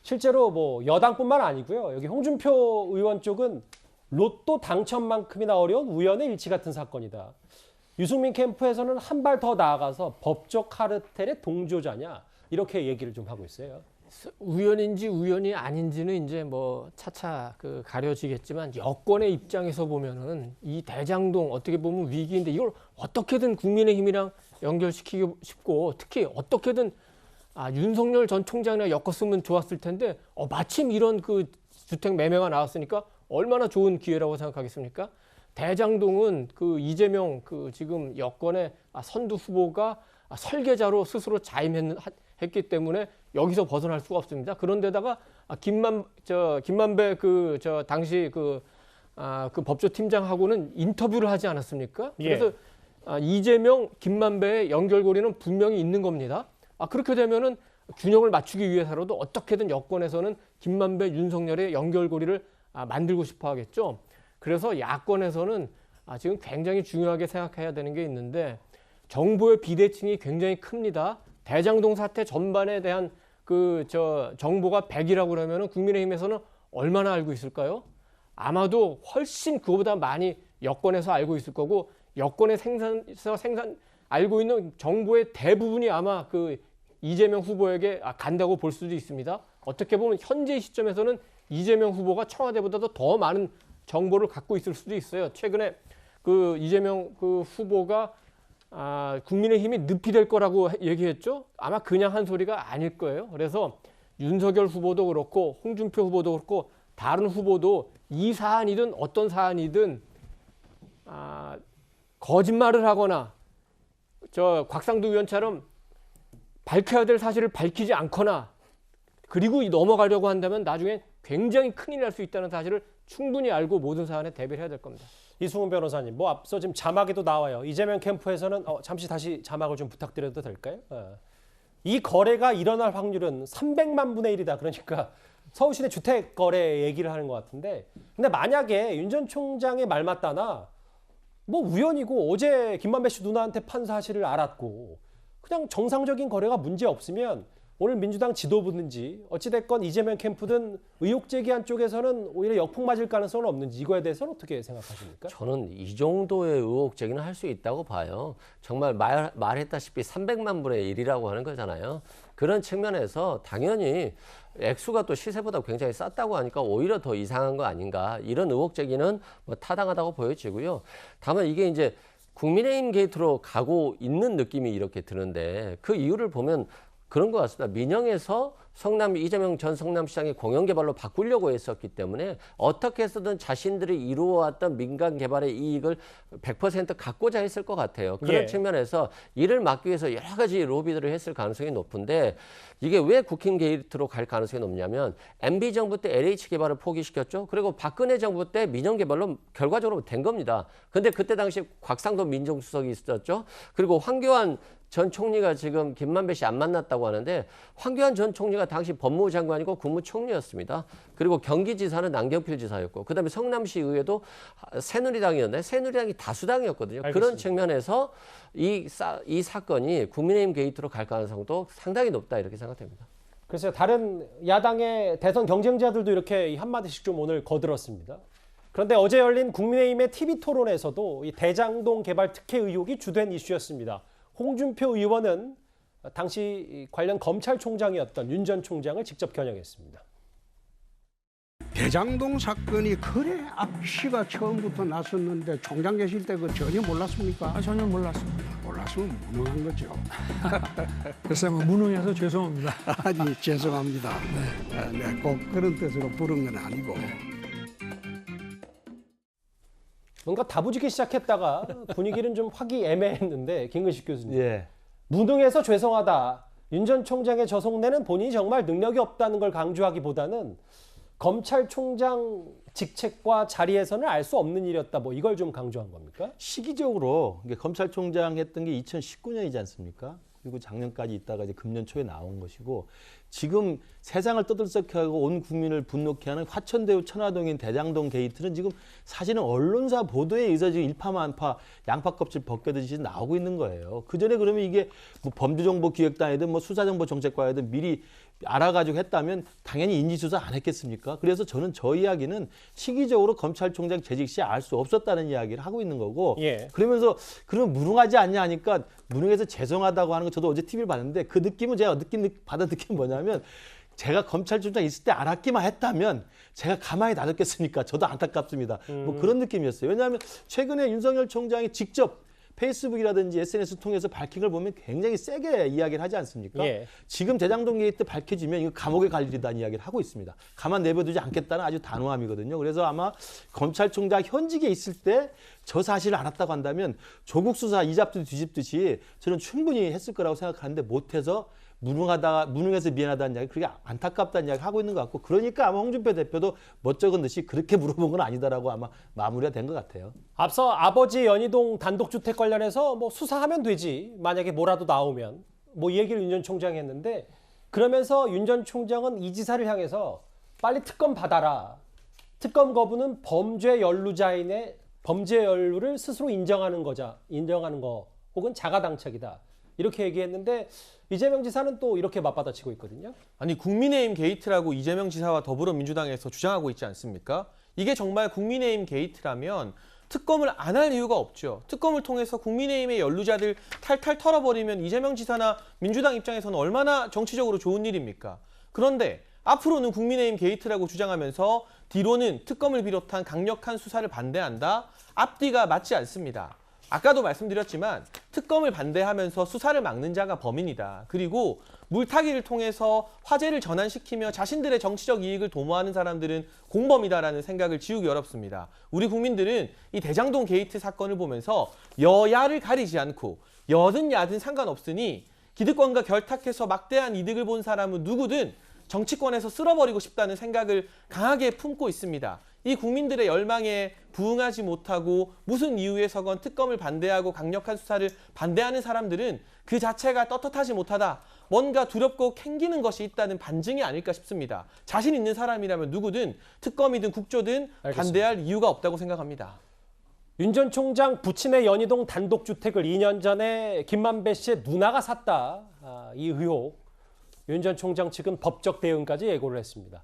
실제로 뭐 여당뿐만 아니고요. 여기 홍준표 의원 쪽은 로또 당첨만큼이나 어려운 우연의 일치 같은 사건이다. 유승민 캠프에서는 한 발 더 나아가서 법적 카르텔의 동조자냐 이렇게 얘기를 좀 하고 있어요. 우연인지 우연이 아닌지는 이제 뭐 차차 가려지겠지만 여권의 입장에서 보면은 이 대장동 어떻게 보면 위기인데 이걸 어떻게든 국민의힘이랑 연결시키고 싶고 특히 어떻게든 윤석열 전 총장이랑 엮었으면 좋았을 텐데 마침 이런 그 주택 매매가 나왔으니까 얼마나 좋은 기회라고 생각하겠습니까? 대장동은 그 이재명 그 지금 여권의 선두 후보가 설계자로 스스로 자임했기 때문에 여기서 벗어날 수가 없습니다. 그런데다가 김만배 당시 그 법조팀장하고는 인터뷰를 하지 않았습니까? 그래서 이재명, 김만배의 연결고리는 분명히 있는 겁니다. 그렇게 되면은 균형을 맞추기 위해서라도 어떻게든 여권에서는 김만배, 윤석열의 연결고리를 만들고 싶어 하겠죠. 그래서 야권에서는 지금 굉장히 중요하게 생각해야 되는 게 있는데 정보의 비대칭이 굉장히 큽니다. 대장동 사태 전반에 대한 정보가 100이라고 그러면은 국민의힘에서는 얼마나 알고 있을까요? 아마도 훨씬 그거보다 많이 여권에서 알고 있을 거고 여권의 알고 있는 정보의 대부분이 아마 그 이재명 후보에게 간다고 볼 수도 있습니다. 어떻게 보면 현재 시점에서는 이재명 후보가 청와대보다도 더 많은 정보를 갖고 있을 수도 있어요. 최근에 그 이재명 그 후보가 국민의힘이 늪이 될 거라고 얘기했죠. 아마 그냥 한 소리가 아닐 거예요. 그래서 윤석열 후보도 그렇고 홍준표 후보도 그렇고 다른 후보도 이 사안이든 어떤 사안이든 거짓말을 하거나 곽상도 의원처럼 밝혀야 될 사실을 밝히지 않거나 그리고 넘어가려고 한다면 나중에 굉장히 큰일 날 수 있다는 사실을 충분히 알고 모든 사안에 대비를 해야 될 겁니다. 이승훈 변호사님, 뭐 앞서 지금 자막에도 나와요. 이재명 캠프에서는 잠시 다시 자막을 좀 부탁드려도 될까요? 이 거래가 일어날 확률은 300만 분의 1이다. 그러니까 서울시내 주택 거래 얘기를 하는 것 같은데, 근데 만약에 윤 전 총장의 말 맞다나 뭐 우연이고 어제 김만배 씨 누나한테 판 사실을 알았고 그냥 정상적인 거래가 문제 없으면 오늘 민주당 지도부든지 어찌됐건 이재명 캠프든 의혹 제기한 쪽에서는 오히려 역풍 맞을 가능성은 없는지 이거에 대해서는 어떻게 생각하십니까? 저는 이 정도의 의혹 제기는 할 수 있다고 봐요. 정말 말했다시피 300만 분의 1이라고 하는 거잖아요. 그런 측면에서 당연히 액수가 또 시세보다 굉장히 쌌다고 하니까 오히려 더 이상한 거 아닌가. 이런 의혹 제기는 뭐 타당하다고 보여지고요. 다만 이게 이제 국민의힘 게이트로 가고 있는 느낌이 이렇게 드는데 그 이유를 보면 그런 것 같습니다. 민영에서 이재명 전 성남시장이 공영개발로 바꾸려고 했었기 때문에 어떻게 해서든 자신들이 이루어왔던 민간 개발의 이익을 100% 갖고자 했을 것 같아요. 그런 측면에서 이를 막기 위해서 여러 가지 로비들을 했을 가능성이 높은데 이게 왜 국힘 게이트로 갈 가능성이 높냐면 MB 정부 때 LH 개발을 포기시켰죠. 그리고 박근혜 정부 때 민영개발로 결과적으로 된 겁니다. 근데 그때 당시 곽상도 민정수석이 있었죠. 그리고 황교안 전 총리가 지금 김만배 씨 안 만났다고 하는데 황교안 전 총리가 당시 법무부 장관이고 국무총리였습니다. 그리고 경기지사는 남경필 지사였고 그다음에 성남시 의회도 새누리당이었는데 새누리당이 다수당이었거든요. 알겠습니다. 그런 측면에서 이 사건이 국민의힘 게이트로 갈 가능성도 상당히 높다 이렇게 생각됩니다. 글쎄요. 다른 야당의 대선 경쟁자들도 이렇게 한마디씩 좀 오늘 거들었습니다. 그런데 어제 열린 국민의힘의 TV토론에서도 이 대장동 개발 특혜 의혹이 주된 이슈였습니다. 홍준표 의원은 당시 관련 검찰총장이었던 윤 전 총장을 직접 겨냥했습니다. 대장동 사건이 그래 악시가 처음부터 났었는데 총장 계실 때 그 전혀 몰랐습니까? 전혀 몰랐습니다. 몰랐으면 무능한 거죠. 글쎄 뭐 무능해서 죄송합니다. 아니 죄송합니다. 네, 꼭 그런 뜻으로 부른 건 아니고. 뭔가 다부지기 시작했다가 분위기는 좀 화기애매했는데 김근식 교수님. 무능해서 죄송하다. 윤 전 총장의 저 속내는 본인이 정말 능력이 없다는 걸 강조하기보다는 검찰총장 직책과 자리에서는 알 수 없는 일이었다. 뭐 이걸 좀 강조한 겁니까? 시기적으로 검찰총장 했던 게 2019년이지 않습니까? 그리고 작년까지 있다가 이제 금년 초에 나온 것이고 지금 세상을 떠들썩해 하고 온 국민을 분노케 하는 화천대유 천화동인 대장동 게이트는 지금 사실은 언론사 보도에 의해서 지금 일파만파 양파 껍질 벗겨듯이 나오고 있는 거예요. 그 전에 그러면 이게 뭐 범죄정보기획단이든 뭐 수사정보정책과이든 미리 알아가지고 했다면 당연히 인지조사 안 했겠습니까? 그래서 저는 저 이야기는 시기적으로 검찰총장 재직 시 알 수 없었다는 이야기를 하고 있는 거고 예. 그러면서 그러면 무능하지 않냐 하니까 무능해서 죄송하다고 하는 거 저도 어제 TV를 봤는데 그 느낌은 제가 받은 느낌은 뭐냐면 제가 검찰총장 있을 때 알았기만 했다면 제가 가만히 놔뒀겠습니까? 저도 안타깝습니다. 뭐 그런 느낌이었어요. 왜냐하면 최근에 윤석열 총장이 직접 페이스북이라든지 SNS 통해서 밝힌 걸 보면 굉장히 세게 이야기를 하지 않습니까? 예. 지금 대장동 게이트 밝혀지면 이거 감옥에 갈 일이다는 이야기를 하고 있습니다. 가만 내버두지 않겠다는 아주 단호함이거든요. 그래서 아마 검찰총장 현직에 있을 때 저 사실을 알았다고 한다면 조국 수사 이잡듯 뒤집듯이 저는 충분히 했을 거라고 생각하는데 못해서 무능해서 미안하다는 이야기, 그게 안타깝다는 이야기 하고 있는 것 같고, 그러니까 아마 홍준표 대표도 멋쩍은 듯이 그렇게 물어본 건 아니다라고 아마 마무리가 된 것 같아요. 앞서 아버지 연희동 단독주택 관련해서 뭐 수사하면 되지. 만약에 뭐라도 나오면. 뭐 이 얘기를 윤 전 총장이 했는데 그러면서 윤 전 총장은 이 지사를 향해서 빨리 특검 받아라. 특검 거부는 범죄 연루를 스스로 인정하는 거 혹은 자가당착이다. 이렇게 얘기했는데 이재명 지사는 또 이렇게 맞받아치고 있거든요. 아니 국민의힘 게이트라고 이재명 지사와 더불어민주당에서 주장하고 있지 않습니까? 이게 정말 국민의힘 게이트라면 특검을 안 할 이유가 없죠. 특검을 통해서 국민의힘의 연루자들 탈탈 털어버리면 이재명 지사나 민주당 입장에서는 얼마나 정치적으로 좋은 일입니까? 그런데 앞으로는 국민의힘 게이트라고 주장하면서 뒤로는 특검을 비롯한 강력한 수사를 반대한다? 앞뒤가 맞지 않습니다. 아까도 말씀드렸지만 특검을 반대하면서 수사를 막는 자가 범인이다. 그리고 물타기를 통해서 화제를 전환시키며 자신들의 정치적 이익을 도모하는 사람들은 공범이다라는 생각을 지우기 어렵습니다. 우리 국민들은 이 대장동 게이트 사건을 보면서 여야를 가리지 않고 여든 야든 상관없으니 기득권과 결탁해서 막대한 이득을 본 사람은 누구든 정치권에서 쓸어버리고 싶다는 생각을 강하게 품고 있습니다. 이 국민들의 열망에 부응하지 못하고 무슨 이유에서건 특검을 반대하고 강력한 수사를 반대하는 사람들은 그 자체가 떳떳하지 못하다. 뭔가 두렵고 캥기는 것이 있다는 반증이 아닐까 싶습니다. 자신 있는 사람이라면 누구든 특검이든 국조든 알겠습니다. 반대할 이유가 없다고 생각합니다. 윤 전 총장 부친의 연희동 단독주택을 2년 전에 김만배 씨의 누나가 샀다. 이 의혹. 윤 전 총장 측은 법적 대응까지 예고를 했습니다.